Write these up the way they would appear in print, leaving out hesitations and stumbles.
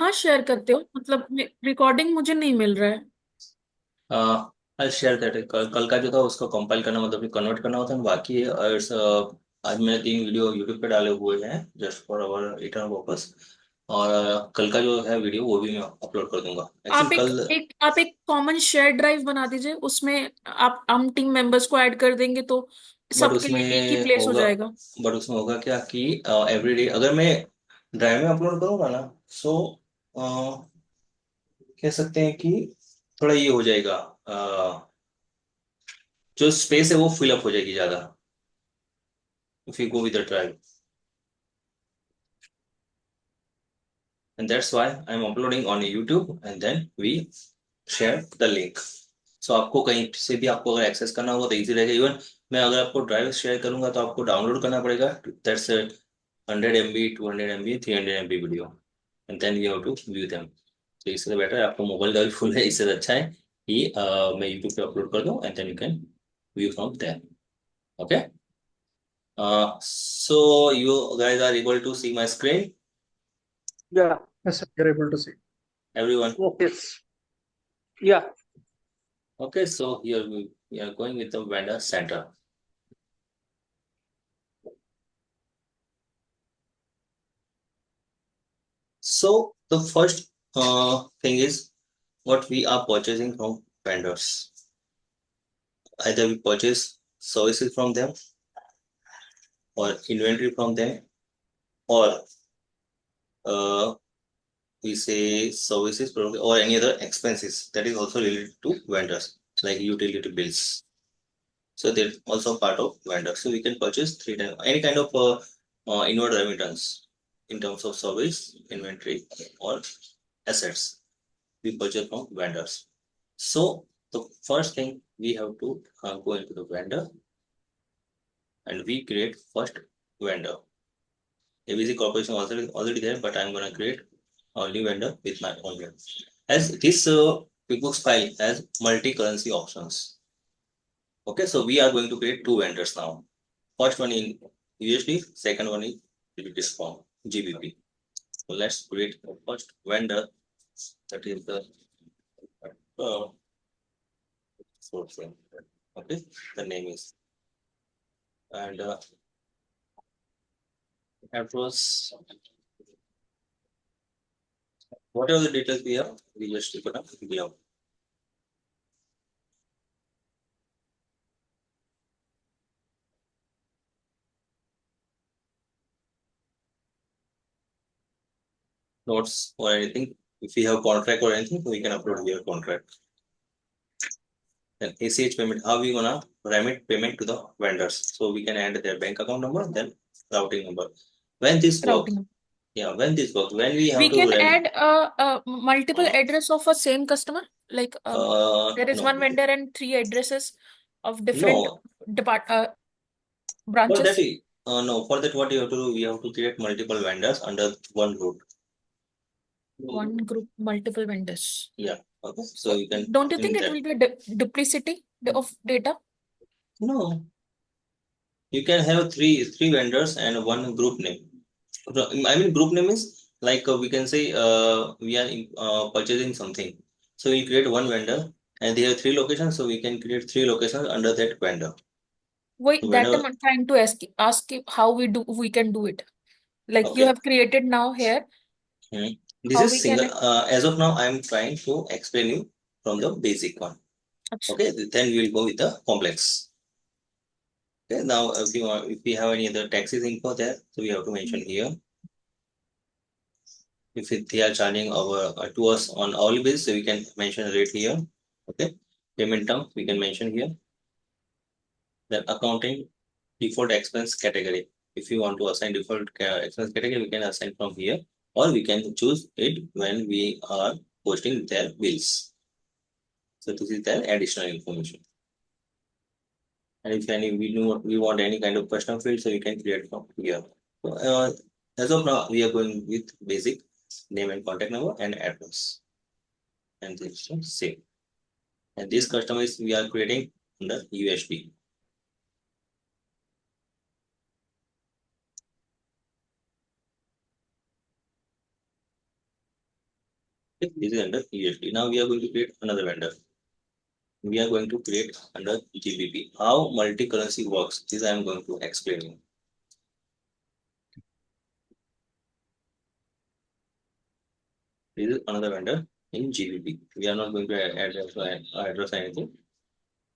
कहाँ शेयर करते हो, मतलब रिकॉर्डिंग मुझे नहीं मिल रहा है। I share that. कल का जो था उसको कंपाइल करना, मतलब कन्वर्ट करना होता है, बाकी है। आज मैंने 3 वीडियो यूट्यूब पे डाले हुए हैं just for our return purpose. और कल का जो है वीडियो वो भी मैं अपलोड कर दूंगा एक्चुअली आप एक कल। एक आप एक कॉमन शेयर ड्राइव बना दीजिए, उसमें आप हम टीम मेंबर्स को ऐड कर देंगे तो बट सबके लिए एक ही उसमें प्लेस हो होगा जाएगा। बट उसमें होगा क्या कि एवरी डे अगर मैं ड्राइव में अपलोड करूंगा ना, सो कह सकते हैं कि थोड़ा ये हो जाएगा। जो स्पेस है वो फिल अप हो जाएगी ज्यादा if you go with the drive, and that's why I'm uploading on YouTube and then we share the link. So आपको कहीं से भी आपको अगर एक्सेस करना होगा तो इजी रहेगा। इवन मैं अगर आपको ड्राइव शेयर करूंगा तो आपको डाउनलोड करना पड़ेगा। That's 100 MB, 200 MB, 300 MB video, and then you have to view them. तो इससे बेटर है, आपको मोबाइल का भी फुल है, इससे अच्छा है कि मैं यूट्यूब पे अपलोड कर दूं and then you can view from there. Okay, so you guys are able to see my screen, Yeah, yes, you're able to see. everyone? Yes. Yeah. Okay, so here we are going with the vendor center. So the first thing is what we are purchasing from vendors. Either we purchase services from them or inventory from them, or uh, we say services from or any other expenses that is also related to vendors, like utility bills. So they're also part of vendor. So we can purchase three times any kind of inward remittance in terms of service, inventory, or assets we purchase from vendors. So the first thing we have to go into the vendor and we create first vendor. ABC Corporation already there, but I'm gonna create a new vendor with my own name. As this QuickBooks file has multi-currency options. Okay, so we are going to create two vendors now. First one in USD, second one in British pound, GBP. So let's create the first vendor, that is the uh, source. Okay, the name is, and address, whatever the details we have, we just put up below. Notes or anything. If we have contract or anything, we can upload here contract. Then ACH payment, how we gonna remit payment to the vendors? So we can add their bank account number, then routing number. When this work, Routing. yeah, when this work, when we have We to can add a multiple uh, address of a same customer. Like there is no, one vendor and three addresses of different no, depart for that, branches. no, for that what you have to do, we have to create multiple vendors under one root. One group, multiple vendors. Yeah, okay, so So you can don't you in think it that. will be a duplicity of data? No, you can have three vendors and one group name. I mean, group name is like we can say we are purchasing something. So we create one vendor and they have three locations. So we can create three locations under that vendor. Wait, So that vendor, I'm trying to ask you how we can do it. Like you okay. have created now here, Hmm. This how is we single. can. As of now, I am trying to explain you from the basic one. Achha. Okay. Then we will go with the complex. Okay. Now, if we have any other taxes info there, so we have to mention here. If they are charging our to us on hourly basis, so we can mention rate here. Okay, payment term we can mention here. Then accounting default expense category. If you want to assign default expense category, we can assign from here, or we can choose it when we are posting their bills. So this is their additional information. And if any we want any kind of custom field, so we can create from here. So, as of now, we are going with basic name and contact number and address, and this is save. And this customers we are creating under USD. Okay, this is under USD. Now we are going to create another vendor. We are going to create under GBP. How multi-currency works, this I am going to explain you. This is another vendor in GBP. We are not going to add address anything.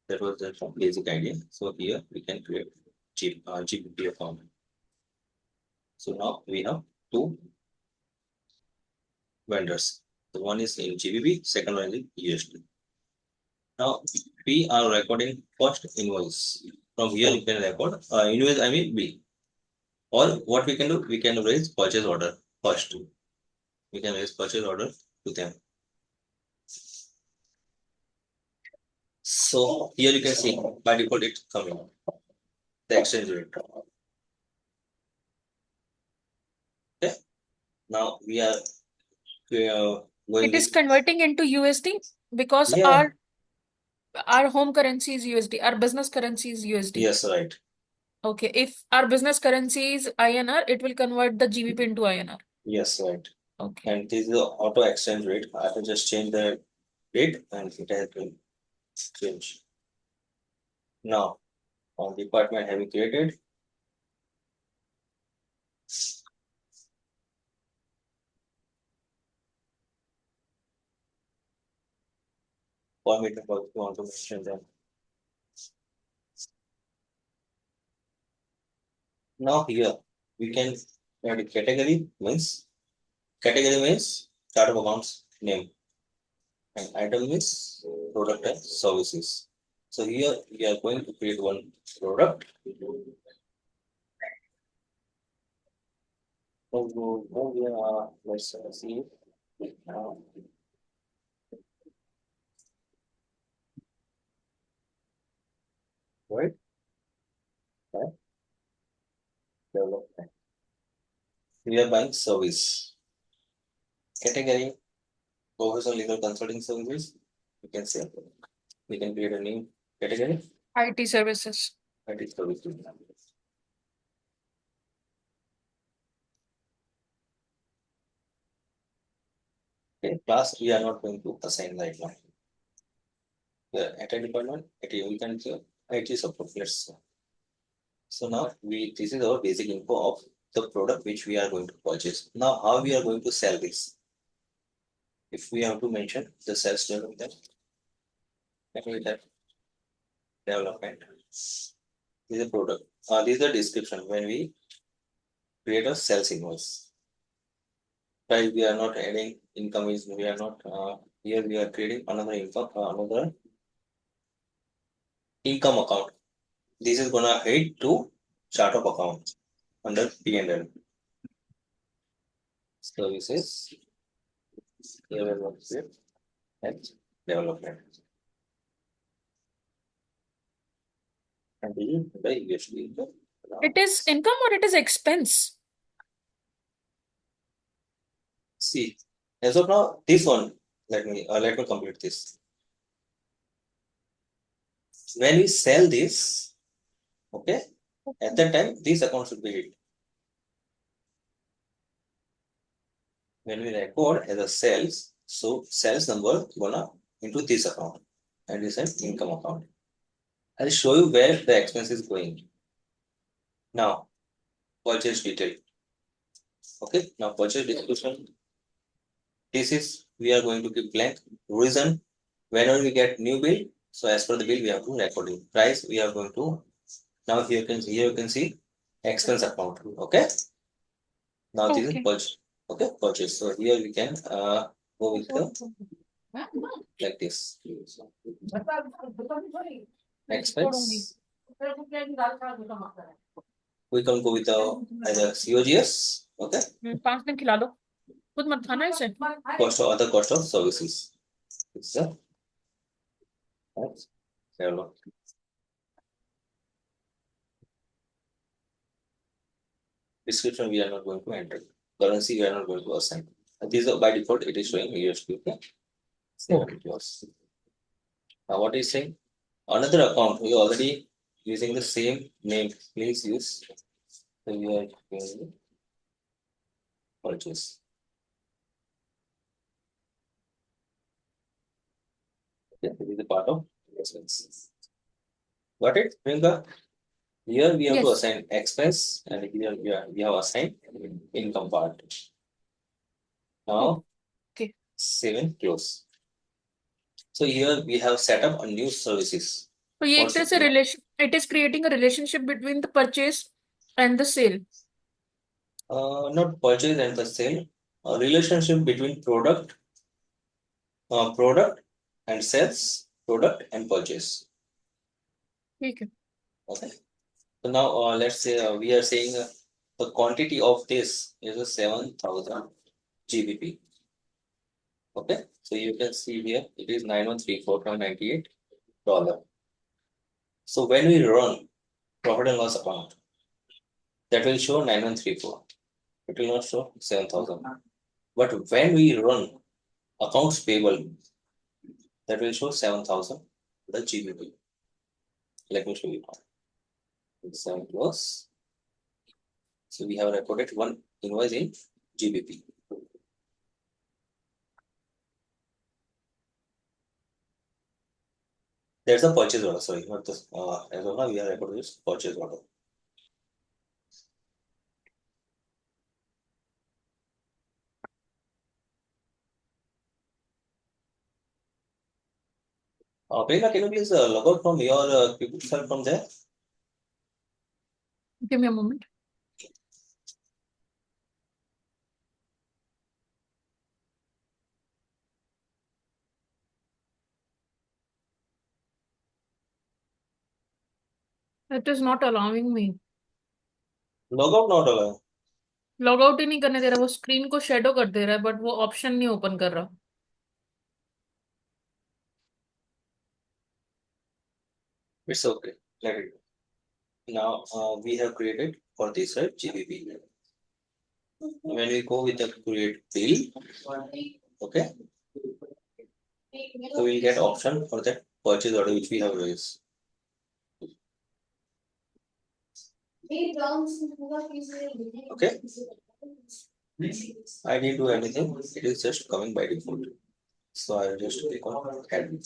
That was the basic idea. So here we can create GBP account. So now we have two vendors. The one is in GBP, second one is in USD. Now we are recording first invoice. From here you can record invoice, I mean bill. Or what we can do, we can raise purchase order first. We can raise purchase order to them. So here you can see by default it's coming. The exchange rate. Okay. Now we are going It is with converting into USD because yeah. our home currency is USD. Our business currency is USD. Yes, right. Okay. If our business currency is INR, it will convert the GBP into INR. Yes, right. Okay. And this is the auto exchange rate. I can just change the rate and it has been changed. Now, on department have you created? For me to want to mention them. Now here we can add a category means chart of accounts name and item means product and services. So here we are going to create one product. So let's see. Right? Okay. Development. We are buying service. Category professional legal consulting services. You can say we can create a new category. IT services. IT services. Okay, class we are not going to assign right now. Yeah, at a department, we can say IT support. Let's. So now this is our basic info of the product which we are going to purchase. Now how we are going to sell this? If we have to mention the sales development, then we have development. This is a product. This is the description when we create a sales invoice. Right, we are not adding income is we are not here we are creating another income account. This is gonna head to chart of account under P&L. Services. Here we are going to create and development. And the USD. It is income or it is expense? See, as of now, this one, let me complete this. When we sell this, okay, at that time, this account should be hit. When we record as a sales, so sales number gonna into this account and this is income account. I'll show you where the expense is going. Now, purchase detail. Okay, now purchase description. This is we are going to keep blank. Reason, whenever we get new bill, so as per the bill we have to record it. Price we are going to now here you can see expense account. Okay. Now this is purchase. Okay, purchase. So here we can go with the like this. Expense. We can go with the either COGS. Okay. 5 दिन खिला दो खुद मत खाना इसे Cost of other cost of services. It's a description we are not going to enter. Currency we are not going to assign. These are by default it is showing USD. Okay. Now what is saying? Another account we already using the same name. Please use. So you are going to purchase. Okay, this is a part of expense. Got it, Priyanka? Here we have to Yes. assign expense, and here we have assigned income part. Now, Okay. save and close. So here we have set up a new services. So ये एक तरह से relation, it is creating a relationship between the purchase and the sale. Not purchase and the sale, a relationship between product and sales, product and purchase. ठीक है. Okay. So now let's say we are saying the quantity of this is a 7,000 GBP. Okay. So you can see here it is $9134.98. So when we run profit and loss account, that will show 9134. It will not show 7,000. But when we run accounts payable, that will show 7,000 the GBP. Let me show you now. 7 plus. So we have recorded one invoice in GBP. There's a purchase order. Sorry, not this. As of now, we have recorded this purchase order. Priyanka, can you please log out from your QuickBooks file from there? Give me a moment. It is not allowing me. Log out not allowed. Log out ही नहीं करने दे रहा, वो screen को shadow कर दे रहा है, but वो ऑप्शन नहीं ओपन कर रहा. It's okay. Let it go. Now we have created for this GBP. When we go with the create bill, okay, so we'll get option for that purchase order which we have raised. Okay. I didn't do anything. It is just coming by default. So I'll just click on add.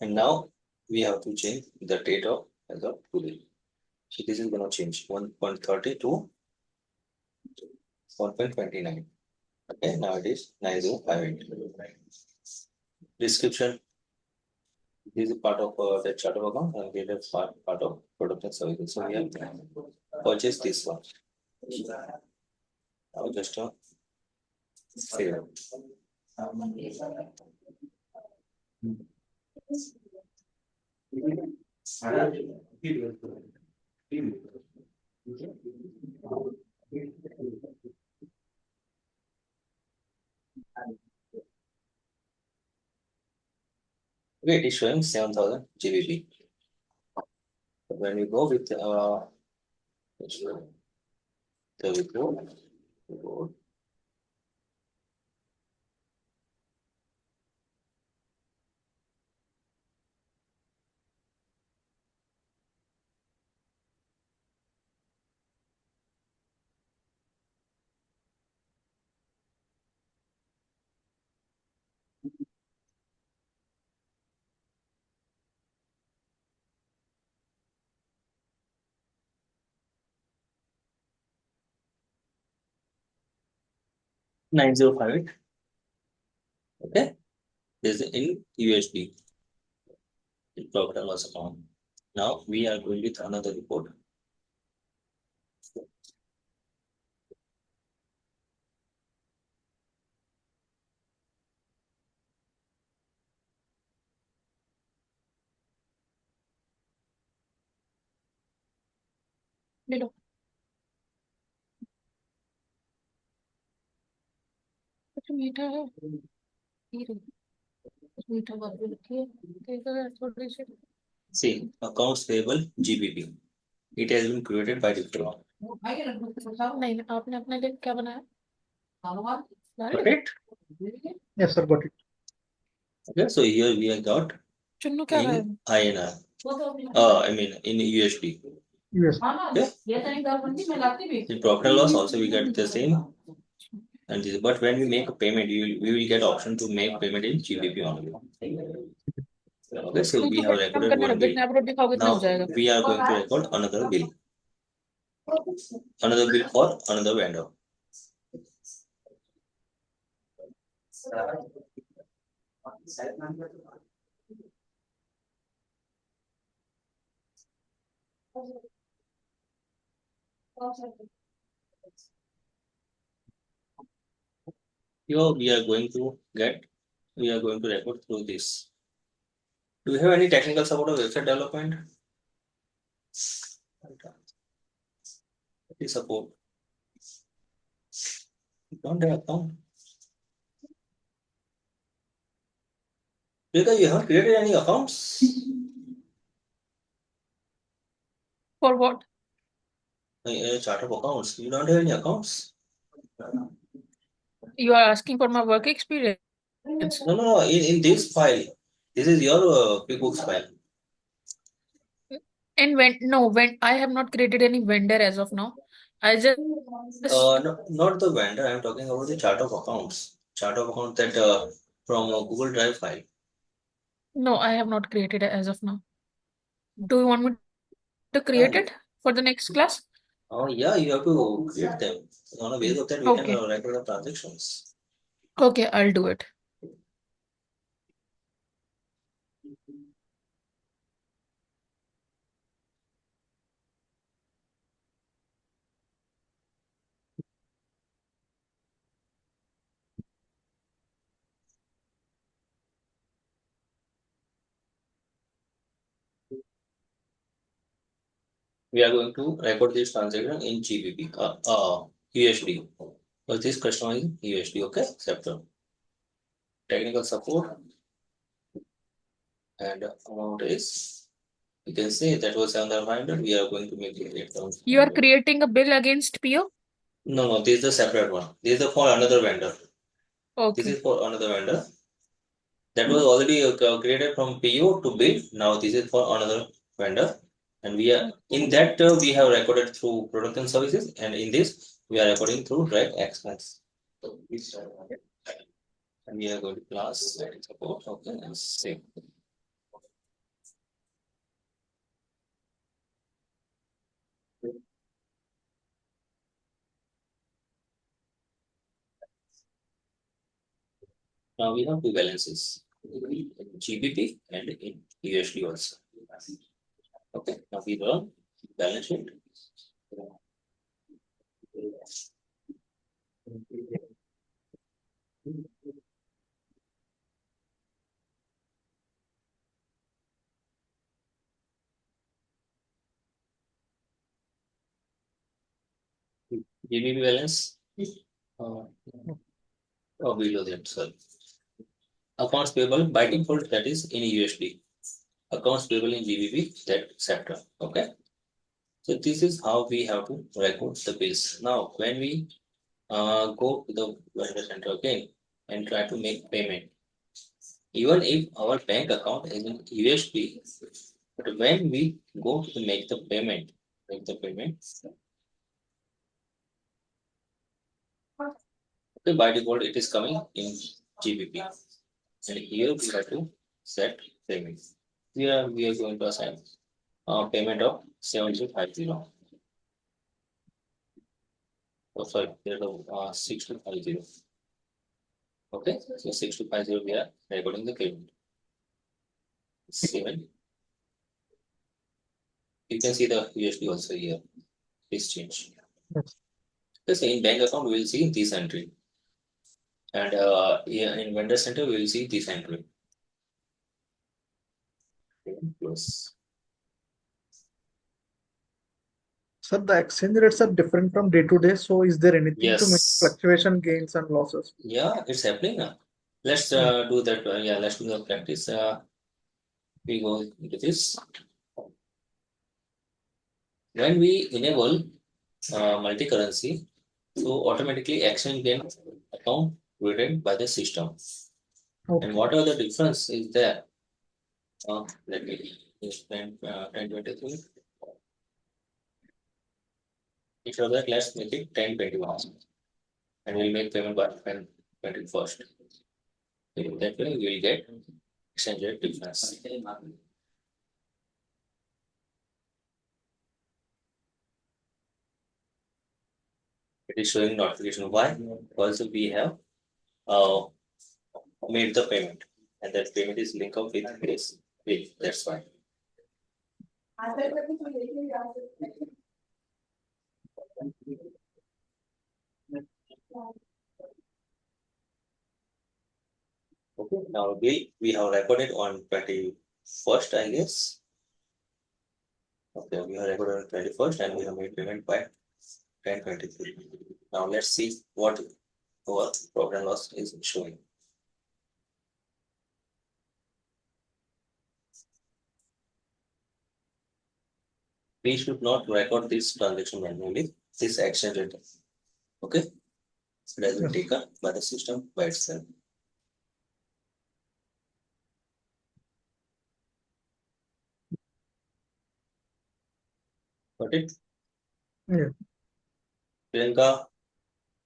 And now we have to change the date of as of today. So this is gonna change 1.30 to 1.29. Okay, now it is 9058. Description. This is part of the chart of account, and it is part of product and services. So we have purchased this one. Now just save it. Okay, it is showing 7,000 GBP. But when we go with there we go. Go. $9058. Okay, this is in USD. In profit and loss account. Now we are going with another report. ले लो. कुछ मीठा है. ये लो. कुछ मीठा बात रखी है. देखो थोड़ी सी. See, accounts payable GBP. It has been created by default. नहीं, आपने अपने लिए क्या बनाया? Got it? Yes, sir, got it. Okay, so here we have got Chunnu क्या है? in INR. I mean in USD. Yes. Okay. In profit and loss also we get the same And but when we make a payment, we will get option to make payment in GBP only. Okay, so we have recorded one bill. Now we are going to record another bill. Another bill for another vendor. Here we are going to record through this. Do you have any technical support of website development? Please support. Don't have account. Because you haven't created any accounts. For what? A chart of accounts. You don't have any accounts. You are asking for my work experience. No. In this file, this is your QuickBooks file. And when I have not created any vendor as of now. I just No, not the vendor. I'm talking about the chart of accounts. Chart of accounts that from a Google Drive file. no, I have not created it as of now. Do you want me to create it for the next class? Oh yeah, you have to create them. On a base of that, we can record the transactions. Okay, I'll do it. We are going to record this transaction in GBP, USD. So this customer is USD, okay? Accepted. Technical support and amount is, you can say that was 7,500. We are going to make it 8,000. You are creating a bill against PO? No, this is the separate one. This is for another vendor. Okay. This is for another vendor. That was already created from PO to bill. Now this is for another vendor. And we are in that we have recorded through product and services, and in this we are recording through direct expense. And we are going to class and support. Okay, and save. Now we have two balances, in GBP and in USD also. Okay, now we run balance sheet. GBP balance. Below that, sorry. Accounts payable by default, that is in USD. Accounts payable in GBP, that etc. Okay. So this is how we have to record the bills. Now, when we go to the vendor center again and try to make payment, even if our bank account is in USD, but when we go to make the payment, okay, by default it is coming in GBP, and here we have to set payment. Here we are going to assign payment of 7250. Oh, sorry, 6250. Okay, so 6250 we are recording the payment. 7. You can see the USD also here. This change. Yes. Okay, so in bank account we will see this entry, and in vendor center we will see this entry. Plus. Sir, the exchange rates are different from day to day. So, is there anything to make Yes. fluctuation gains and losses? Yeah, it's happening now. Let's do that. Yeah, let's do the practice. We go into this. When we enable multi-currency, so automatically exchange gain account created by the system. Okay. And what are the difference is there? Let me explain 1023. If you like, let's make it 1021. and we'll make payment by 21st. That way we will get exchange rate difference. It is showing notification. Why? Because we have uh, made the payment, and that payment is linked up with this bill. That's why. Okay, now bill we have recorded on 21st, I guess. Okay, we have recorded on 21st and we have made payment by 10/23. Now let's see what our profit and loss is showing. We should not record this transaction manually, this exchange rate. Okay, it has been Yes. taken by the system by itself. Got it? Yeah. Priyanka,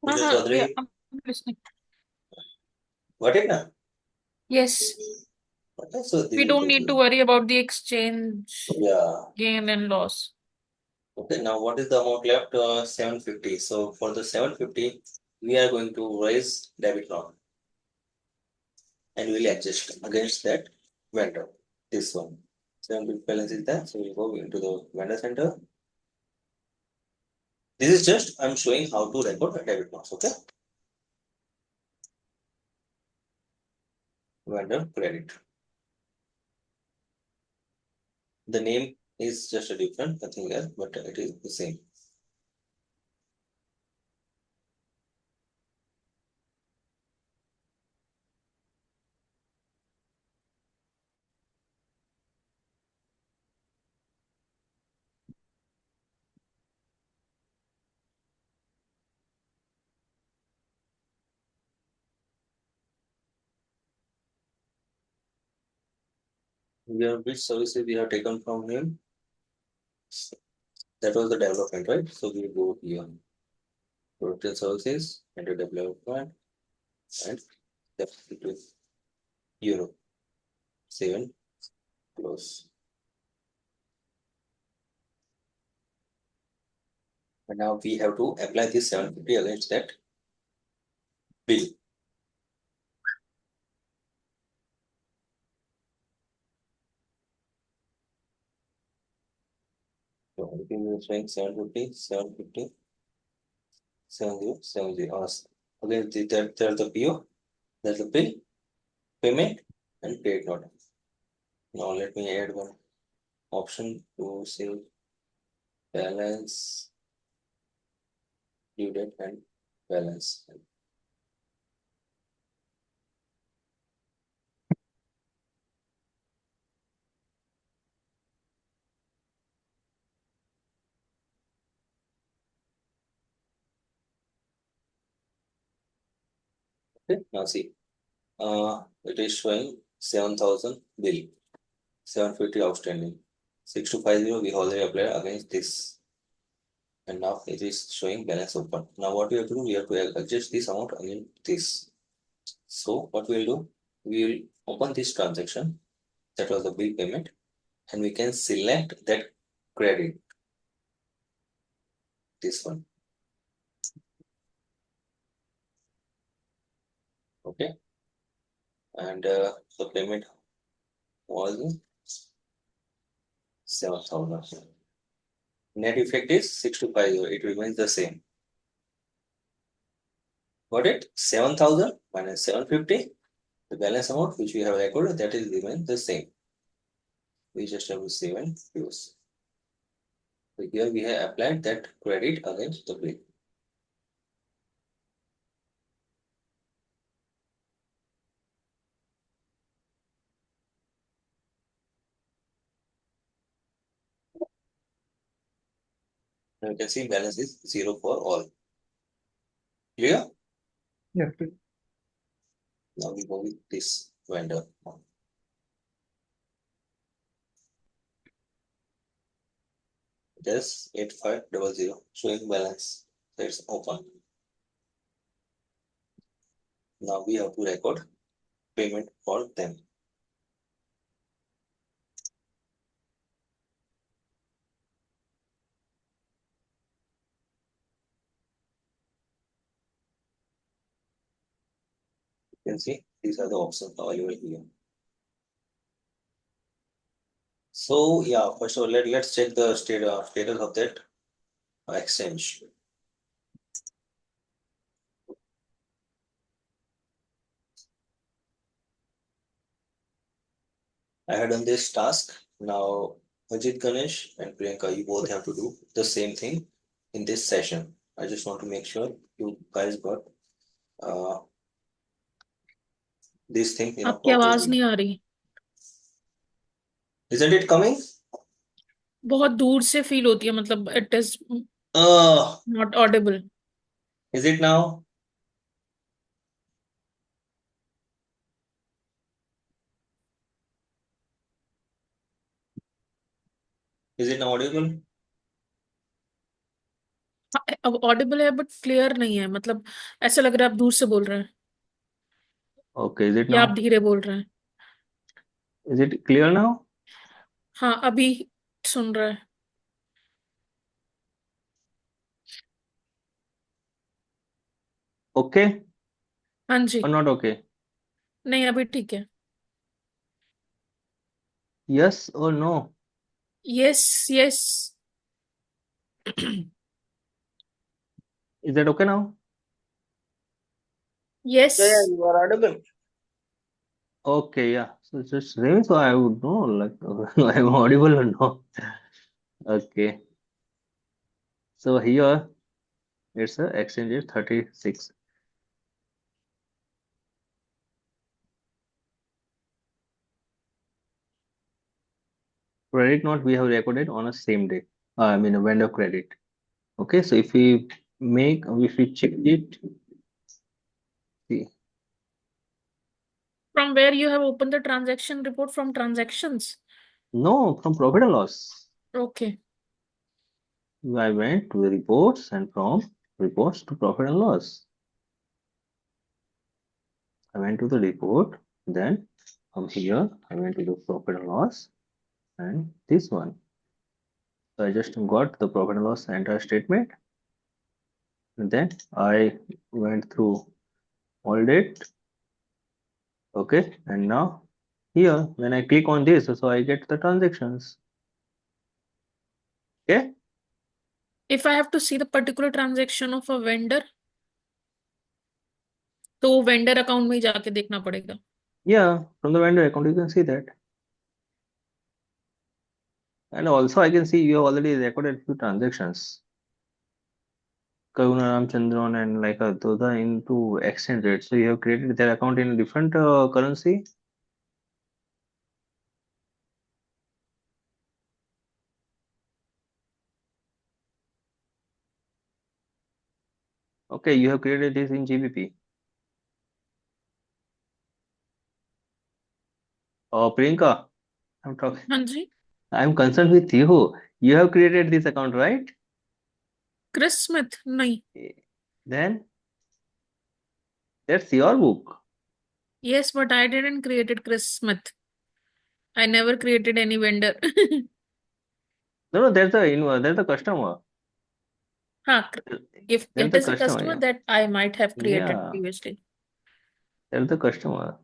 Mr. Yeah, Chaudhary, I'm listening. got it now? Yes, Okay, so this we is don't need to worry about the exchange yeah. gain and loss. Okay, now what is the amount left? 750. So for the 750, we are going to raise debit now and we'll adjust against that vendor. This one. 750 balance is there. So we'll go into the vendor center. This is just I'm showing how to record a debit notes. Okay. Vendor credit. The name is just a different, nothing else, but it is the same. We have which services we have taken from him. That was the development, right? So we go here. Total services and the development and the euro 7 close. And now we have to apply this 750 against that bill. So everything is showing 750, 750, 70, 70. Again, there's the PO, there's the bill, payment, and paid note. Now let me add one option to save balance, due date, and balance. Okay, now see, it is showing 7,000 bill, 750 outstanding, 6250 we already applied against this, and now it is showing balance open. Now what we have to do, we have to adjust this amount against this. So what we will do, we will open this transaction, that was the bill payment, and we can select that credit, this one. Okay, and the payment was 7,000. Net effect is 6250. It remains the same. Got it? 7,000 minus 750. The balance amount which we have recorded, that is remain the same. We just have to save and close. So here we have applied that credit against the bill. Now you can see balance is 0 for all. Clear? Yeah. Now we go with this vendor. It is 8500 showing balance. That's open. Now we have to record payment for them. You can see these are the options available here. So yeah, first of all, let's check the status of that exchange. I had done this task. Now Ajit, Ganesh and Priyanka, you both have to do the same thing in this session. I just want to make sure you guys got this thing आपकी आवाज properly. नहीं आ रही, Isn't it coming? बहुत दूर से feel होती है, मतलब it is Uh, not Audible. is it now? Is it now audible? अब ऑडिबल है बट क्लियर नहीं है, मतलब ऐसा लग रहा है आप दूर से बोल रहे हैं Okay, is it या आप now? धीरे बोल रहे हैं. Is it clear now? हाँ, अभी सुन रहा है. Okay हाँ जी. or not okay? नहीं, अभी ठीक है. Yes or no? Yes yes. Is that okay now? Yes. Yeah, you are audible. Okay, yeah. So just saying, so I would know like I'm audible or not. Okay. So here it's a exchange is 36. Credit note we have recorded on a same day. I mean a vendor credit. Okay, so if we check it, see, From where you have opened the transaction report? From transactions? no, from profit and loss. Okay. I went to the reports and from reports to profit and loss. I went to the report, then from here I went to the profit and loss and this one. So I just got the profit and loss entire statement. And then I went through all date. Okay, and now here when I click on this, so I get the transactions. Okay. If I have to see the particular transaction of a vendor, तो vendor account में ही जाके देखना पड़ेगा. Yeah, from the vendor account you can see that. And also I can see you have already recorded few transactions. Karuna Ramchandran and like those are into exchange rate. So you have created their account in a different currency. Okay, you have created this in GBP. Priyanka, I'm talking. हाँ जी. I'm concerned with you. You have created this account, right? Chris Smith नहीं. Then that's your book. Yes, but I didn't created Chris Smith. I never created any vendor. No, that's the customer. हाँ, if That's it the is a customer. customer that I might have created Yeah, previously. that's the customer.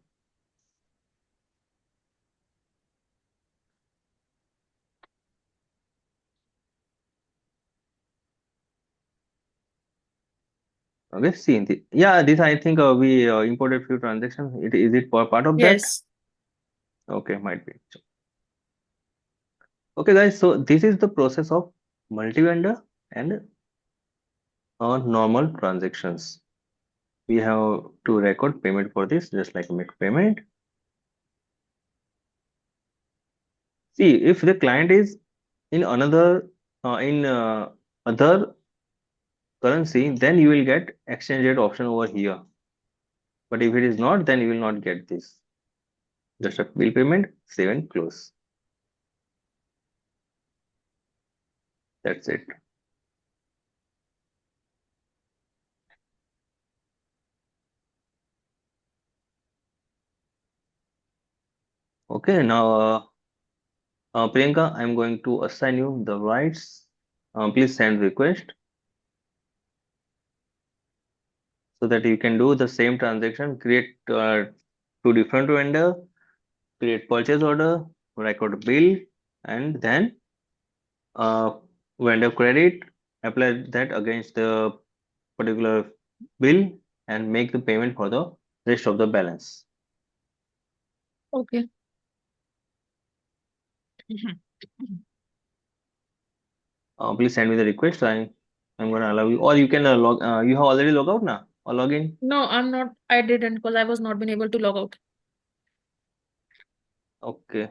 Okay, see, yeah, this I think we imported few transactions. Is it part of that? Yes. Okay, might be. Okay, guys, so this is the process of multi-vendor and normal transactions. We have to record payment for this, just like make payment. See, if the client is in in other currency, then you will get exchange rate option over here. But if it is not, then you will not get this. Just a bill payment, save and close. That's it. Okay, now Priyanka, I'm going to assign you the rights. Please send request so that you can do the same transaction, create two different vendor, create purchase order, record bill, and then uh, vendor credit, apply that against the particular bill and make the payment for the rest of the balance. Okay. Please send me the request. I'm gonna allow you, or you can log. You have already log out now or log in. No, I'm not. I didn't because I was not been able to log out. Okay.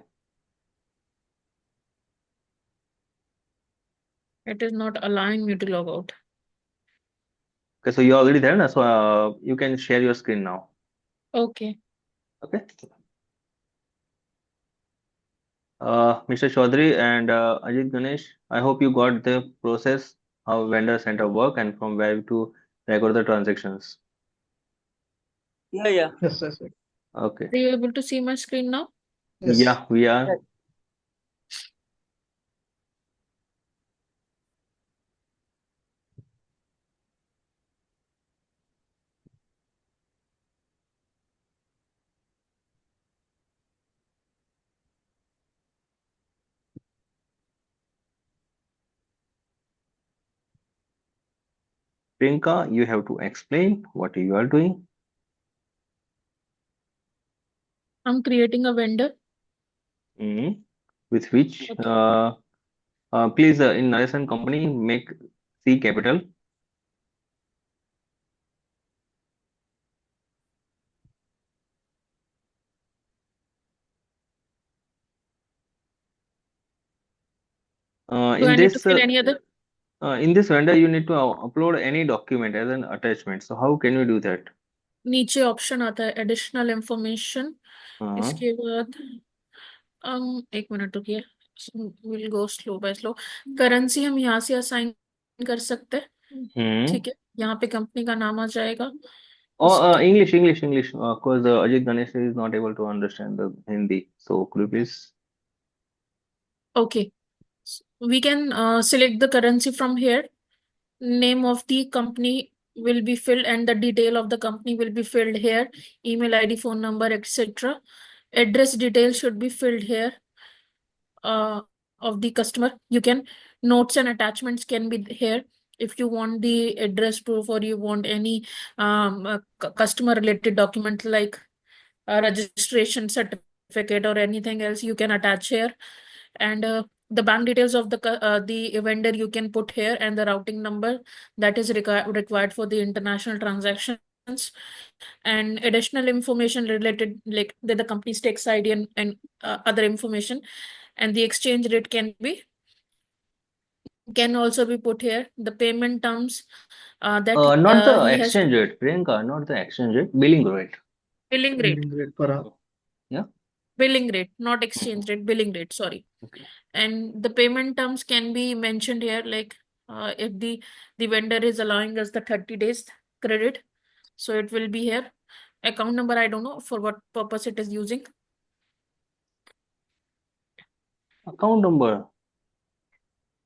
It is not allowing me to log out. Okay. So you're already there now. So you can share your screen now. Okay. Okay. Mr. Chaudhary and Ajit Ganesh, I hope you got the process how vendor center work and from where to record the transactions. Yeah, yeah. Yes, yes, yes. Okay. Are you able to see my screen now? Yes. Yeah, we are. Yes. Priyanka, you have to explain what you are doing. I'm creating a vendor. Mhm. With which, Okay. please, in narration company, make C capital. Do I need to fill any other? In this vendor, you need to upload any document as an attachment. So how can you do that? नीचे option आता है additional information Uh, इसके बाद एक minute रुकिए will go slow by slow currency हम यहाँ से असाइन कर सकते हैं ठीक है यहाँ पे कंपनी का नाम आ जाएगा Oh, उसके English. Because Ajit Ganesh is not able to understand the Hindi. So could you please? okay we can select the currency from here name of the company will be filled and the detail of the company will be filled here email id phone number etc address details should be filled here of the customer you can notes and attachments can be here if you want the address proof or you want any customer related document like a registration certificate or anything else you can attach here and the bank details of the vendor you can put here and the routing number that is required for the international transactions and additional information related like the company's tax ID and other information and the exchange rate can also be put here the payment terms that Not the he has to exchange rate, Priyanka, not the exchange rate, billing rate. billing rate Billing rate per hour. Yeah. billing rate not Mhm. exchange rate billing rate sorry Okay. and the payment terms can be mentioned here like if the vendor is allowing us the 30 days credit so it will be here account number I don't know for what purpose it is using Account number.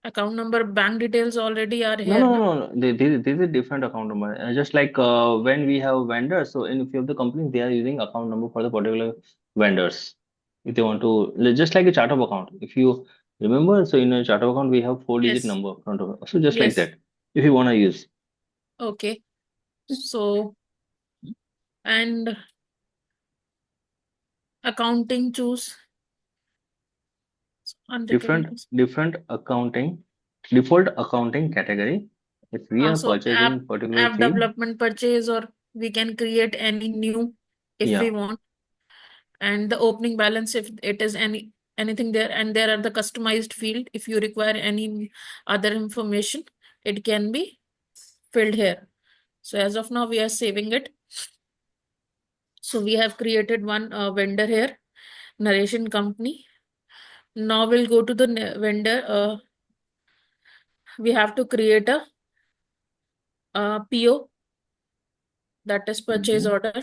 account number bank details already are No, here no, na? no, no. This is a different account number. Just like when we have vendors, so in a few of the companies, they are using account number for the particular vendors. If they want to, just like a chart of account. If you remember, so in a chart of account, we have four-digit Yes number front of it. So just like yes that, if you want to use. okay so and accounting choose different unrecognized different accounting default accounting category. If we are so purchasing particular app thing, development purchase or we can create any new if we yeah. want and the opening balance if it is anything there and there are the customized field if you require any other information it can be filled here so as of now we are saving it so we have created one vendor here narration company now we'll go to the vendor we have to create a PO that is purchase Mhm. order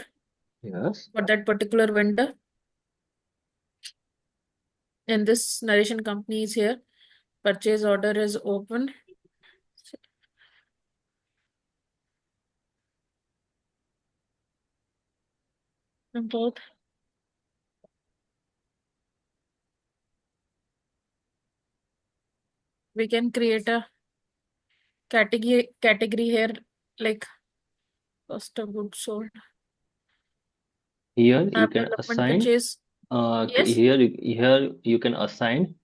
Yes. for that particular vendor And this narration company is here. Purchase order is open. Both. We can create a category here, like cost of goods sold. Here you App can development assign. purchase. Yes. Here you can assign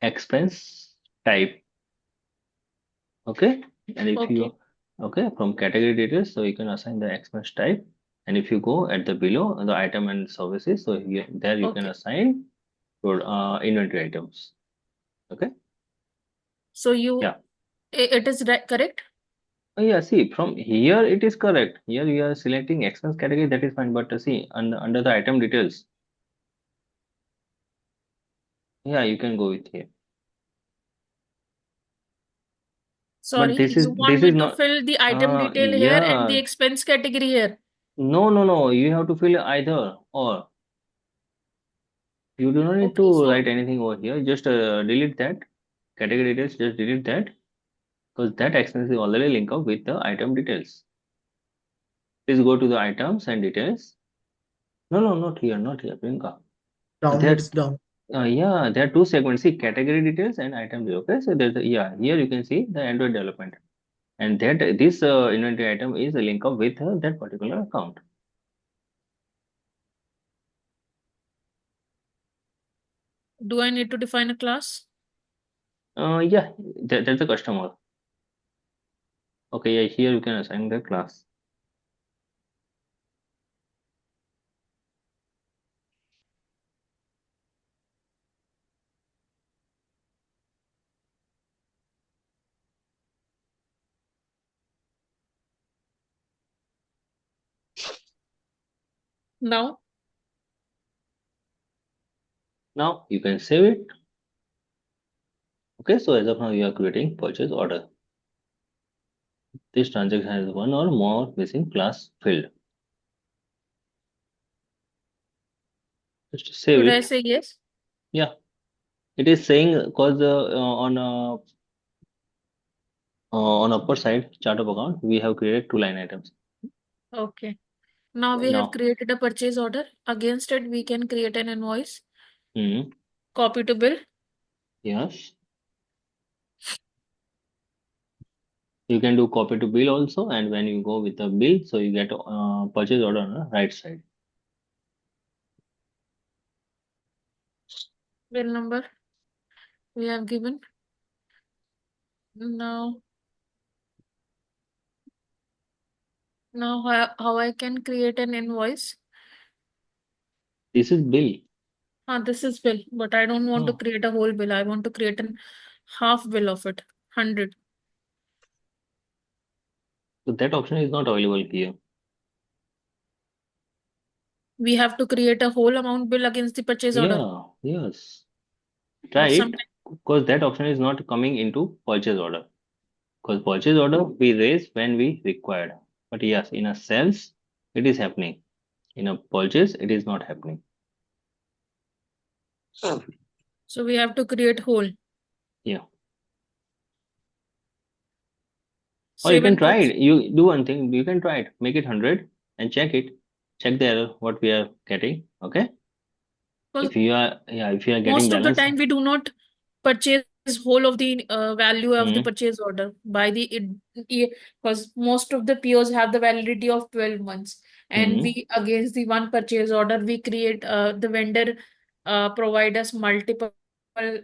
expense type. Okay, and if Okay. you from category details, so you can assign the expense type. And if you go at the below the item and services, so here there you can Okay. assign for inventory items. Okay. So Yeah. it is correct. Yeah, see, from here it is correct. Here you are selecting expense category, that is fine. But see, under the item details, yeah, you can go with here. But Sorry, this you want is me to not. fill the item detail here and the Yeah, expense category here. no. You have to fill either or. You do not need Okay, to so write anything over here. Just delete that category details. Just delete that because that expense is already linked up with the item details. Please go to the items and details. No, not here, Priyanka. Down, There it's down. Yeah, there are two segments. See, category details and item view. Okay, so yeah, here you can see the Android development, and that this inventory item is a link up with that particular account. do I need to define a class? Yeah, that's the customer. Okay, yeah, here you can assign the class. Now, Now you can save it. Okay, so as of now, you are creating purchase order. This transaction has one or more missing class field. Just save should I it. say yes? Yeah, it is saying because on upper side chart of account we have created two line items. Okay. Now we have Now, created a purchase order. Against it, we can create an invoice. hmm, Copy to bill. yes, you can do copy to bill also, and when you go with the bill, so you get purchase order on the right side. Bill number we have given. Now, how I can create an invoice? This is bill. This is bill, but I don't want to Oh, create a whole bill. I want to create an half bill of it. 100. so that option is not available here. We have to create a whole amount bill against the purchase order. Yeah, yes. Try But it sometimes, because that option is not coming into purchase order. Because purchase order we raise when we required. But yes, in a sales, it is happening. In a purchase, it is not happening. so we have to create whole. Yeah. Or you Save can and try post. it. You do one thing. You can try it. Make it 100 and check it. Check the error, what we are getting. Okay. Because If you are getting most of the balance. time we do not purchase whole of the value of the Hmm. purchase order by the because most of the POs have the validity of 12 months, and Hmm. we against the one purchase order we create the vendor provide us multiple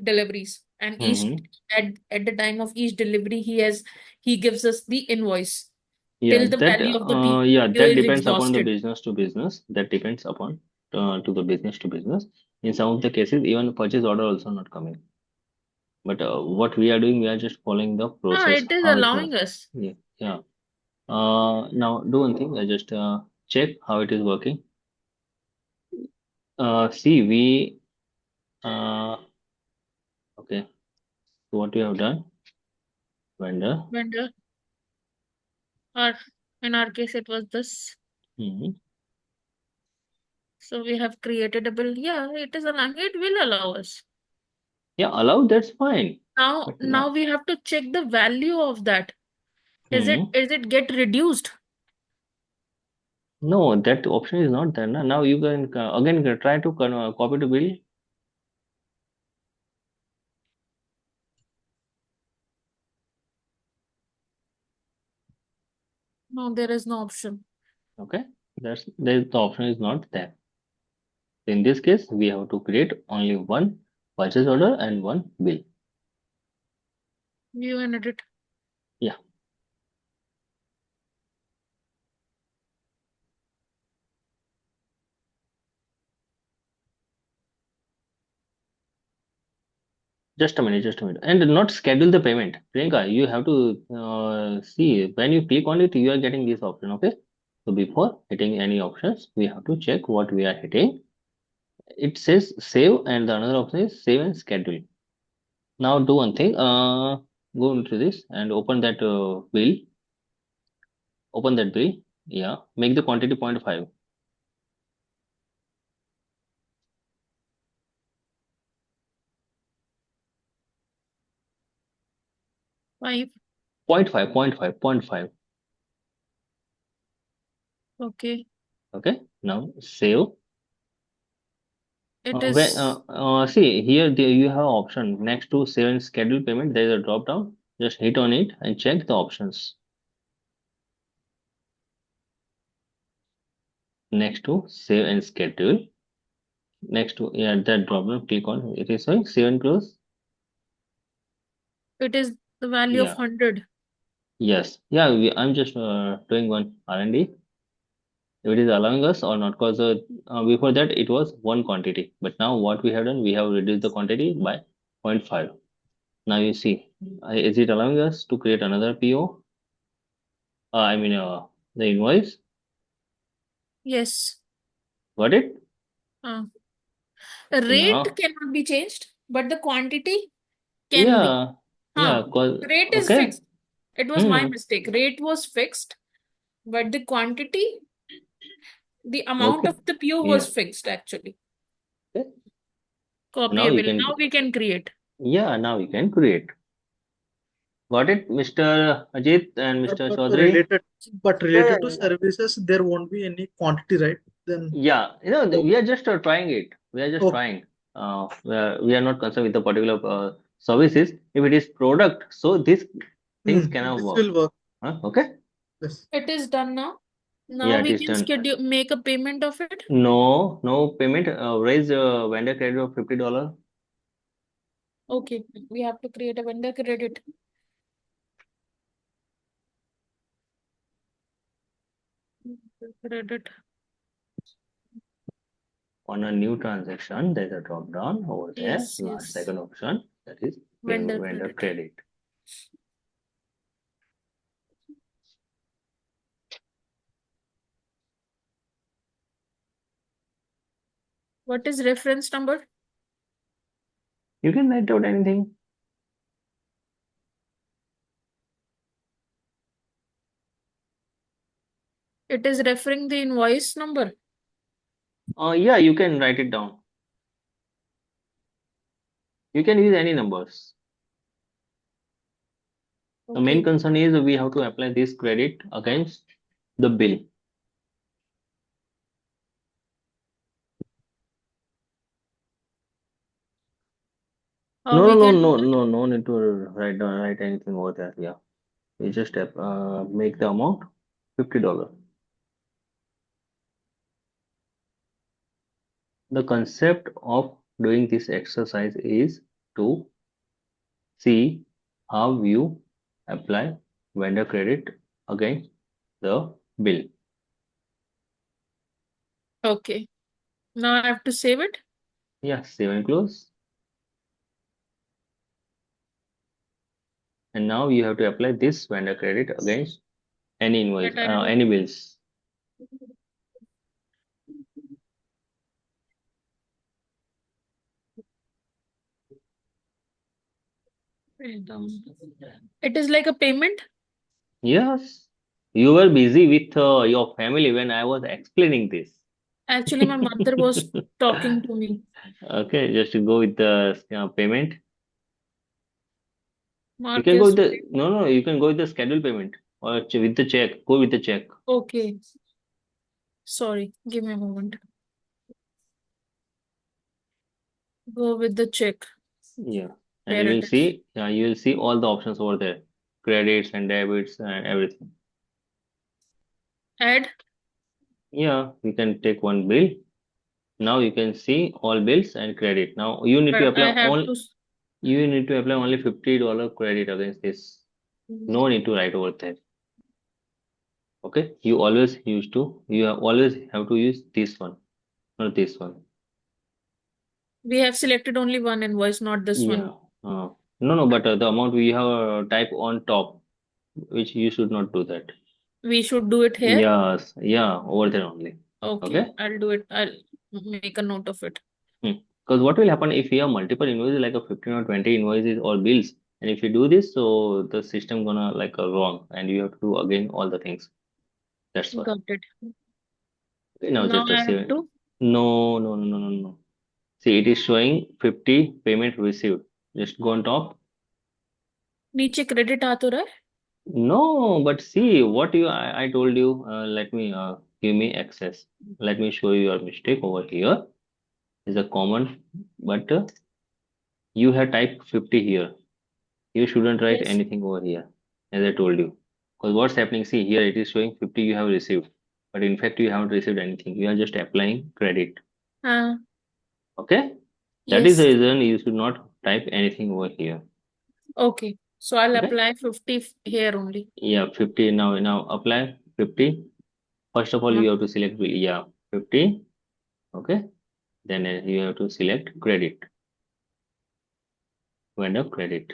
deliveries, and each Hmm. at the time of each delivery he gives us the invoice Yeah, till the value of the PO that is depends upon the exhausted. business to business. That depends upon to the business to business. In some of the cases, even purchase order also not coming. But what we are doing, we are just following the process It is how it allowing works. us. Yeah, yeah. Now do one thing. I just check how it is working. See, we okay. So what we have done, vendor. Vendor, or in our case it was this. Hmm. So we have created a bill. Yeah, it is allowing. It will allow us. Yeah, allow, that's fine. Now, But now we have to check the value of that. Is hmm, it get reduced? no, that option is not there. Na. Now you can again try to copy to bill. No, there is no option. Okay, the option is not there. In this case, we have to create only one purchase order and one bill. View and edit. Yeah. Just a minute, just a minute. And not schedule the payment. Priyanka, you have to see when you click on it, you are getting this option. Okay. So before hitting any options, we have to check what we are hitting. It says save, and the another option is save and schedule. Now do one thing. Go into this and open that bill. Open that bill. Yeah. Make the quantity 0.5. 5. 0.5, 0.5, 0.5. Okay. Okay. Now save. It is See here, you have option next to save and schedule payment. There is a drop down. Just hit on it and check the options. Next to save and schedule. Next to that drop down, click on it is showing save and close. it is the value of Yeah. 100. Yes. Yeah. I'm just doing one R&D. If it is allowing us or not, because before that it was one quantity, but now what we have done, we have reduced the quantity by 0.5. Now you see, is it allowing us to create another PO? I mean, the invoice. Yes. Got it? Uh, Rate Now, cannot be changed, but the quantity can be. yeah, yeah, cause Rate is okay. fixed. It was my Hmm. mistake. Rate was fixed, but the quantity, the amount Okay. of the PO was Yeah. fixed actually. Okay. Now you Copyable. can. Now we can create. Yeah. Now you can create. Got it, Mr. Ajit and Sir, Mr. but Chaudhary? related, but Yeah, related to yeah, yeah. services, there won't be any quantity, right? Then, Yeah. oh, We are just trying it. We are just okay. trying. We are not concerned with the particular services. If it is product, so these things cannot This work. will work. Okay. Yes. It is done now. Now Yeah, it we is can done. make a payment of it. No, no payment. Raise vendor credit of $50. Okay, we have to create a vendor credit. Credit. On a new transaction, there's a drop down over there. Yes, Last yes. second option, that is Vendor vendor credit. credit. What is reference number? You can write out anything. It is referring the invoice number. Yeah, you can write it down. You can use any numbers. The main Okay. concern is we have to apply this credit against the bill. How No, we no, can no, do no, that? no, no need to write anything over there. Yeah, you just make the amount $50. The concept of doing this exercise is to see how you apply vendor credit against the bill. Okay. Now I have to save it. Yeah, save and close. And now you have to apply this vendor credit against any invoice, That I do. any bills. It is like a payment. Yes, you were busy with your family when I was explaining this. Actually, my mother was talking to me. Okay, just to go with the payment. You can go Marcus. with the no, you can go with the scheduled payment or with the check. Go with the check. Okay. Sorry. Give me a moment. Go with the check. Yeah, and Where you it will is. see, you will see all the options over there, credits and debits and everything. Add. Yeah, you can take one bill. Now you can see all bills and credit. Now you need to But apply I have all. to. You need to apply only $50 credit against this. No need to write over there. Okay, you always have to use this one, not this one. We have selected only one invoice, not this Yeah. one. No, but the amount we have type on top, which you should not do that. We should do it here. Yes, yeah, over there only. Okay. Okay. I'll do it. I'll make a note of it. Because what will happen if you have multiple invoices, like a 15 or 20 invoices or bills, and if you do this, so the system gonna like wrong, and you have to do again all the things. That's why. Got it. Okay, now Now just a I have second. to. No. See, it is showing 50 payment received. Just go on top. नीचे credit आ तो रहा है. No, but see what I told you. Let me give me access. Let me show you your mistake over here. Is a common, but you have typed 50 here. You shouldn't write Yes. anything over here, as I told you. Because what's happening? See here, it is showing 50 you have received, but in fact you haven't received anything. You are just applying credit. हाँ. Okay, that is the Yes. reason you should not type anything over here. Okay. So I'll Okay. apply 50 here only. Yeah, 50 now apply 50. First of all, you have to select bill. Yeah, 50. Okay. Then you have to select credit. Vendor credit.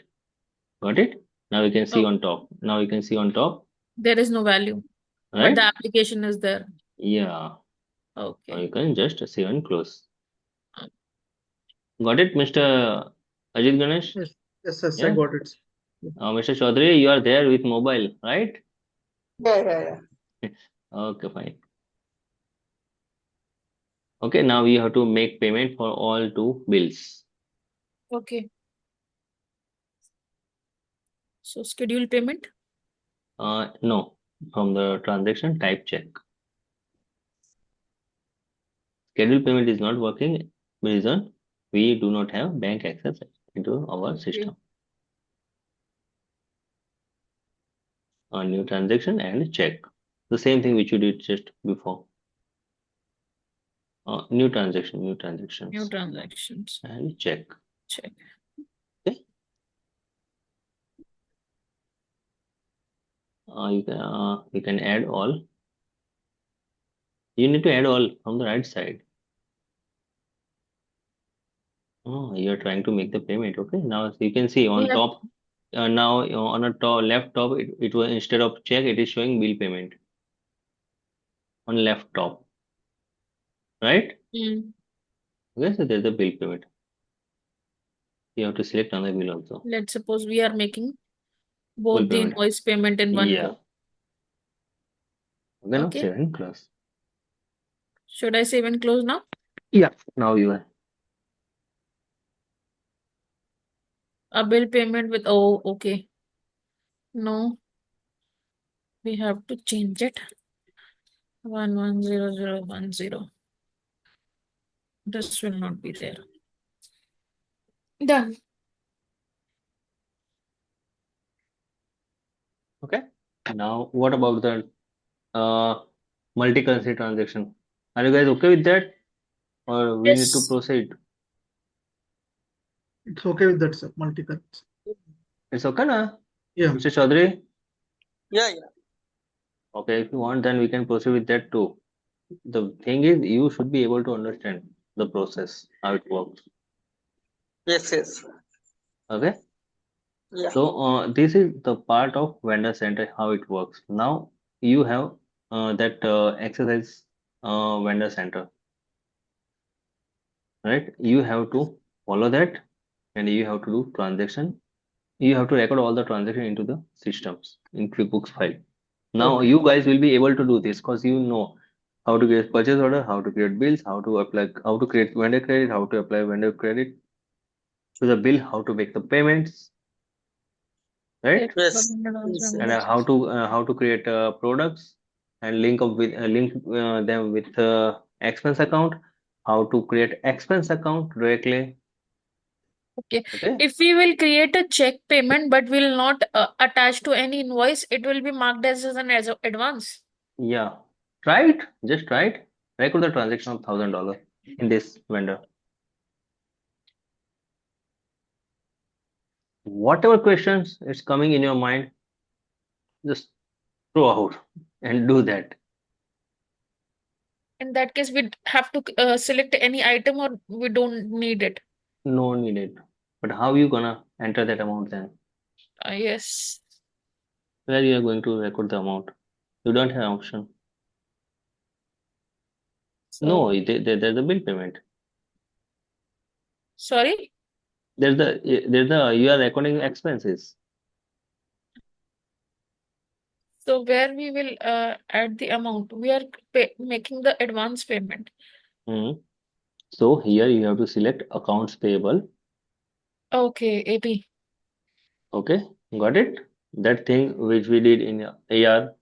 Got it? Now you can see Oh, on top. Now you can see on top, there is no value, but the right? application is there. Yeah. Now Okay. you can just save and close. Got it, Mr. Ajit Ganesh? Yes, I Yeah. got it. Mr. Chaudhary, you are there with mobile, right? Yeah. Okay, fine. Okay, now we have to make payment for all two bills. Okay. So schedule payment. No, from the transaction type check. Schedule payment is not working. Reason we do not have bank access into our Okay. system. A new transaction and check. The same thing which you did just before. New transaction, new transactions. New transactions. And check. Check. Okay. You can add all. You need to add all from the right side. Oh, you're trying to make the payment. Okay. Now you can see on We have top. Now on a top left top, it was instead of check, it is showing bill payment on left top, right? Okay, so there's the bill payment. You have to select another bill also. Let's suppose we are making Full both the payment. invoice payment in one Yeah. go. Okay, now Okay. save and close. Should I save and close now? Yeah. Now you are. A bill payment with, oh, okay. No, we have to change it. 110010. This will not be there. Done. Okay. Now what about the multi-currency transaction? Are you guys okay with that? Or we need to Yes. proceed? It's okay with that, sir. Multi-currency. It's okay, na? Yeah. Mr. Chaudhary? Yeah. Okay, if you want, then we can proceed with that too. The thing is, you should be able to understand the process, how it works. Yes. Okay. Yeah. So this is the part of vendor center, how it works. Now you have that exercise vendor center, right? You have to follow that, and you have to do transaction. You have to record all the transaction into the systems in QuickBooks file. Now Okay. you guys will be able to do this because you know how to create purchase order, how to create bills, how to apply, how to create vendor credit, how to apply vendor credit to the bill, how to make the payments. right? Yes. $100 Yes. And Yes. how to create products and link them with expense account, how to create expense account directly. Okay. Okay. If we will create a check payment but will not attach to any invoice, it will be marked as an advance. Yeah, try it. Just try it. Record the transaction of $1,000 in this vendor. Whatever questions is coming in your mind, just throw out and do that. In that case, we have to select any item or we don't need it. No needed. But how you gonna enter that amount then? Yes. Where you are going to record the amount? You don't have option. No, So, there's a bill payment. sorry. There's the you are recording expenses. So where we will add the amount, we are making the advance payment. Hmm. So here you have to select accounts payable. Okay, AP. Okay, got it? That thing which we did in AR.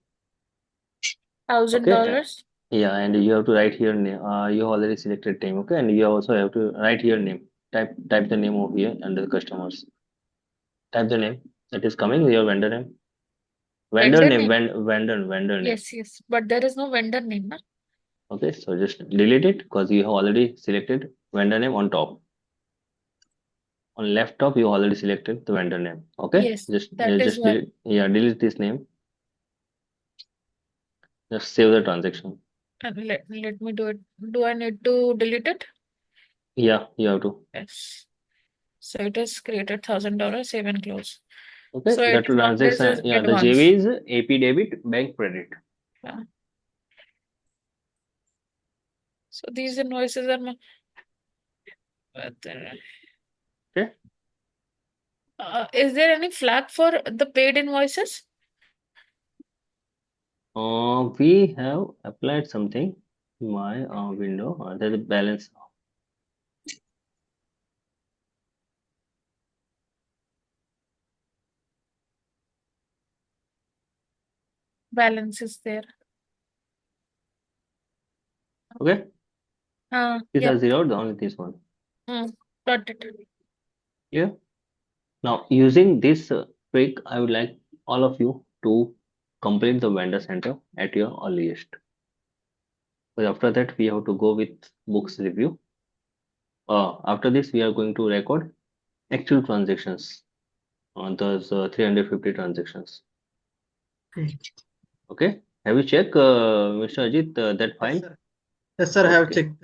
Thousand Okay, dollars. yeah, and you have to write here name. You already selected name. Okay, and you also have to write here name. Type the name over here under the customers. Type the name that is coming. Your vendor name. Vendor Vendor name. name. Vendor name. Yes, yes. But there is no vendor name, na? Okay, so just delete it because you have already selected vendor name on top. On left top, you already selected the vendor name. Okay, Yes, just that is why. delete. Yeah, delete this name. Just save the transaction. And let me do it. Do I need to delete it? Yeah, you have to. Yes. So it is created $1,000, save and close. Okay, So it that is marked as transaction. Yeah, the advance. JV is AP debit, bank credit. Yeah. So these invoices are Okay. is there any flag for the paid invoices? We have applied something. My window. There's a balance. Balance is there. Okay, these are Yep. zeroed. Only this one. Got it. Yeah. Now using this trick, I would like all of you to complete the vendor center at your earliest. But after that, we have to go with books review. After this, we are going to record actual transactions on those 350 transactions. Okay. Okay. Have you checked, Mr. Ajit, that Yes, file? sir. Yes, sir. I have Okay. checked.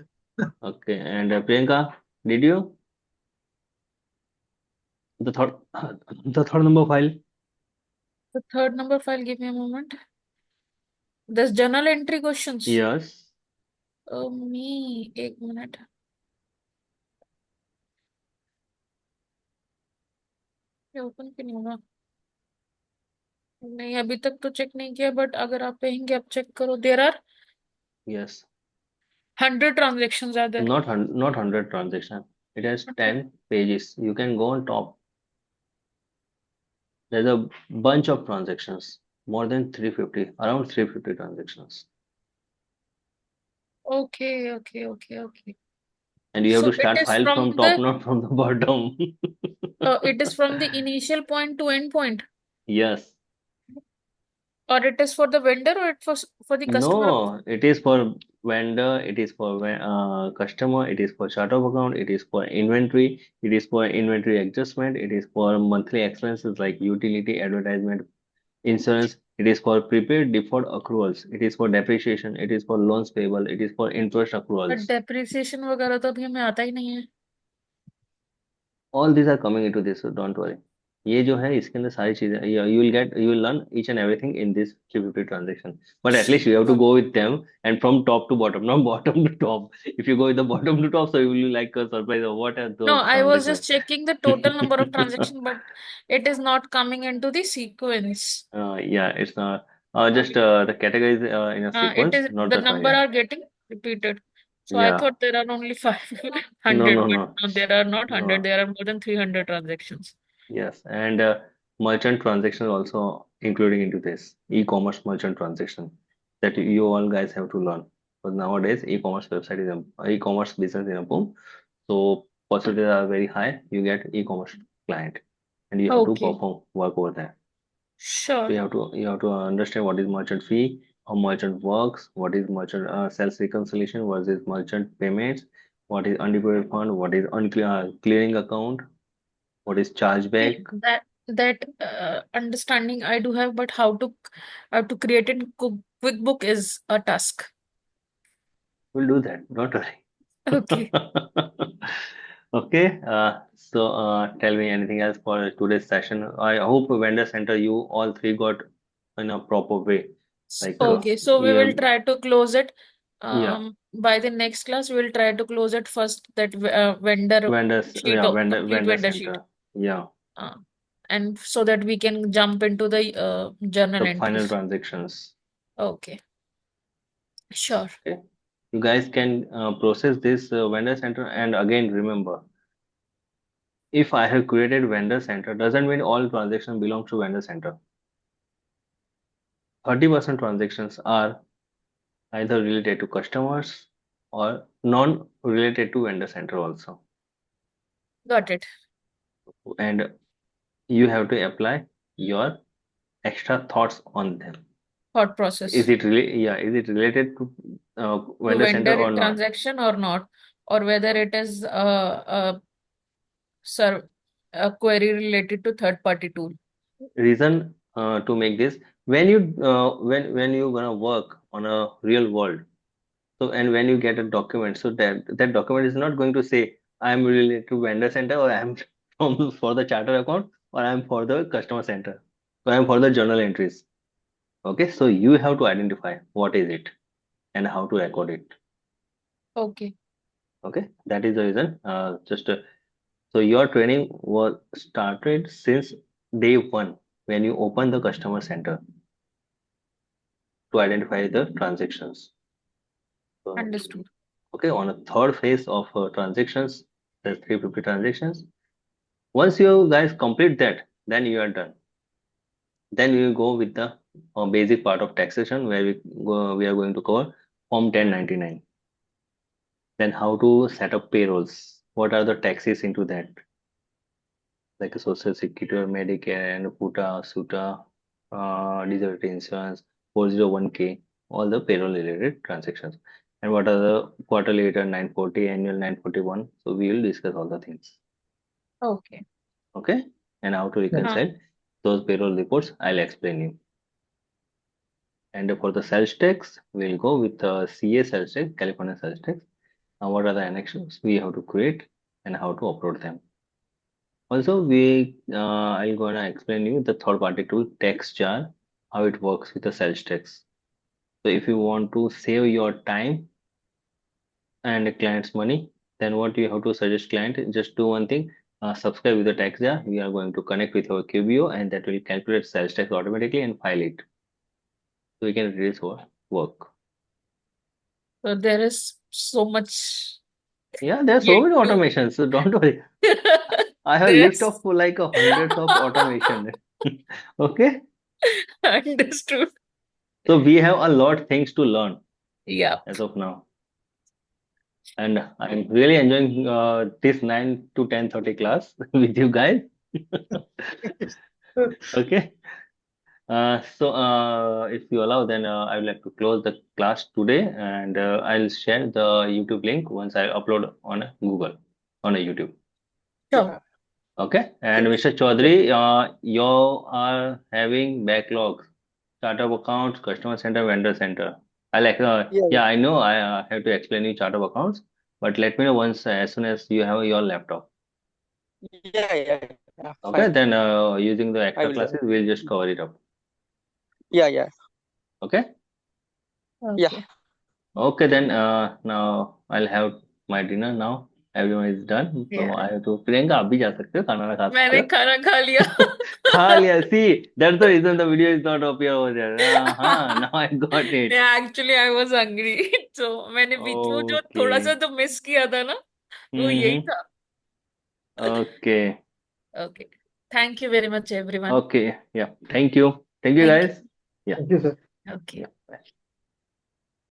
Okay. And Priyanka, did you? The third, the third number file. The third number file, give me a moment. There's journal entry questions. Yes. Me, एक minute. ये open क्यों नहीं होगा? नहीं, अभी तक तो check नहीं किया, बट अगर आप कहेंगे आप चेक करो. There are Yes. 100 transactions are there. Not 100 transaction. It has 10 pages. You can go on top. There's a bunch of transactions. More than 350. Around 350 transactions. Okay. And you have So to it start is file from from top, the not from the bottom. it is from the initial point to end point, Yes. or it is for the vendor, or it for the customer also? No, it is for vendor, it is for customer, it is for chart of account, it is for inventory, it is for inventory adjustment, it is for monthly expenses like utility, advertisement, insurance, it is for prepaid default accruals, it is for depreciation, it is for loans payable, it is for interest But accruals. depreciation वगैरह तो अभी हमें आता ही नहीं है. All these are coming into this, so don't worry. ये जो है इसके अंदर सारी चीजें you will learn each and everything in this 350 transaction. But at least you have to go with them and from top to bottom, not bottom to top. If you go with the bottom to top, so you will be like a surprise of what are No, those I was transactions. just checking the total number of transactions, but it is not coming into the sequence. Yeah, it's not just the categories in a It sequence, is not the the file. number are getting repeated. So I Yeah, thought there are only no, 500, but no, no, there are not 100. no. There are more than 300 transactions. Yes, and merchant transaction also including into this e-commerce merchant transaction that you all guys have to learn. Because nowadays e-commerce business is a boom, so possibilities are very high. You get e-commerce client, and you have to Okay, perform work over there. So sure. you have to understand what is merchant fee, how merchant works, what is merchant sales reconciliation, what is merchant payments, what is undeclared fund, what is unclear clearing account, what is See, chargeback. that understanding I do have, but how to create it in QuickBook is a task. We'll do that. Don't Okay. worry. Okay. Tell me anything else for today's session. I hope vendor center you all three got in a proper way. Like Okay, so we we will have try to close it. yeah By the next class, we will try to close it first, that vendor vendors sheet, vendor complete vendor vendor sheet. center. Yeah, Uh, and so that we can jump into the journal the final entries. transactions. Okay, sure. Okay. You guys can process this vendor center, and again remember, if I have created vendor center, doesn't mean all transactions belong to vendor center. 30% transactions are either related to customers or non-related to vendor center also. Got it. And you have to apply your extra thoughts on them. Thought process. Is it related to To vendor center vendor or not? transaction or not, or whether it is serve a query related to third party tool. Reason to make this, when you gonna work on a real world, so and when you get a document, so that document is not going to say I am related to vendor center, or I am from for the charter account, or I am for the customer center, or I am for the journal entries. Okay, so you have to identify what is it and how to record it. Okay, Okay, that is the reason. So your training was started since day one when you open the customer center to identify the transactions. So, understood. okay, on a third phase of transactions, the 350 transactions. Once you guys complete that, then you are done. Then we will go with the basic part of taxation where we are going to cover Form 1099. Then how to set up payrolls. What are the taxes into that? Like a social security or Medicare and PUTA, SUTA, disability insurance, 401k, all the payroll related transactions. And what are the quarterly return 940, annual 941? So we will discuss all the things. Okay. Okay? And how to Yeah. reconcile those payroll reports, I'll explain you. And for the sales tax, we'll go with the CA sales tax, California sales tax. Now, what are the annexes we have to create and how to upload them? Also, I'm gonna explain you the third party tool TaxJar, how it works with the sales tax. So if you want to save your time and the client's money, then what you have to suggest client, just do one thing, subscribe with the TaxJar. We are going to connect with our QBO and that will calculate sales tax automatically and file it. So we can reduce our work. So there is so much Yeah, there are so yet many to. automations, so don't worry. I have a list of There's like hundreds of automation. Okay, understood. so we have a lot things to learn Yeah. as of now, and I'm really enjoying this 9 to 10:30 class with you guys. Okay, if you allow, then I would like to close the class today, and I'll share the YouTube link once I upload on a Google on a YouTube. Sure. Yeah. Okay, and Yes. Mr. Chaudhary, you are having backlogs, startup accounts, customer center, vendor center. Yeah. Yeah, I know I have to explain you startup accounts, but let me know once as soon as you have your laptop. Yeah. Yeah. Yeah. Okay, Fine. then using the I extra will do. classes, we'll just cover it up. Yeah. Yeah. Okay, Yeah. Okay. okay, then now I'll have my dinner now. Everyone is done, so Yeah. I have to. Priyanka आप भी जा सकते हो खाना वाना खा सकते मैंने हो. खाना खा लिया. खा लिया. See, that's the reason the video is not appear over there. Now I got it. Yeah, actually I was hungry. So मैंने बीच में जो थोड़ा सा Okay. तो मिस किया था ना, वो यही Mm-hmm. था. Okay. Okay. Thank you very much, everyone. Okay. Yeah. Thank you. Thank you, Thank you. guys. Yeah. Thank you, sir. Okay. Bye.